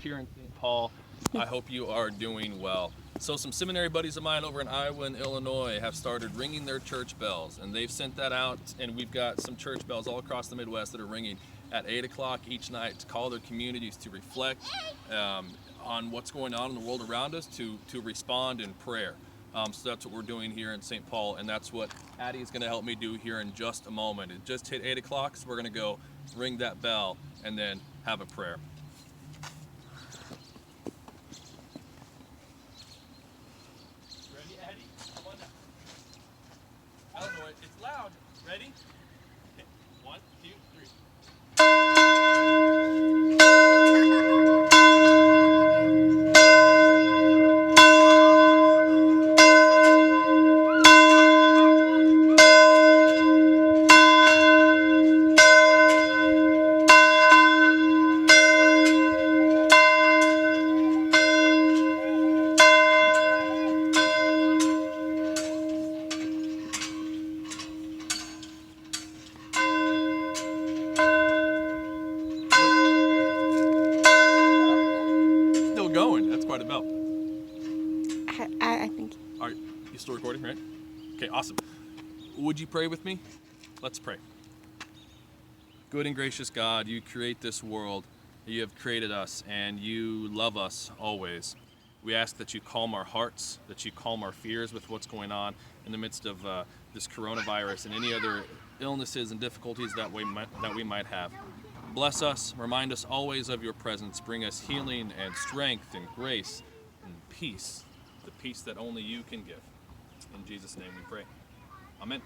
here in St. Paul. I hope you are doing well. So some seminary buddies of mine over in Iowa and Illinois have started ringing their church bells, and they've sent that out, and we've got some church bells all across the Midwest that are ringing at 8 o'clock each night to call their communities to reflect on what's going on in the world around us, to respond in prayer. So that's what we're doing here in St. Paul, and that's what Addie is going to help me do here in just a moment. It just hit 8 o'clock, so we're going to go ring that bell and then have a prayer. Ready, Addie? Come on down. Eleanor, it's loud. Ready? Okay. 1, 2, 3. Still going. That's quite a bell. I think. Are you still recording, right? Okay, awesome. Would you pray with me? Let's pray. Good and gracious God, you create this world. You have created us, and you love us always. We ask that you calm our hearts, that you calm our fears with what's going on in the midst of this coronavirus and any other illnesses and difficulties that we might have. Bless us, remind us always of your presence, bring us healing and strength and grace and peace, the peace that only you can give. In Jesus' name we pray. Amen.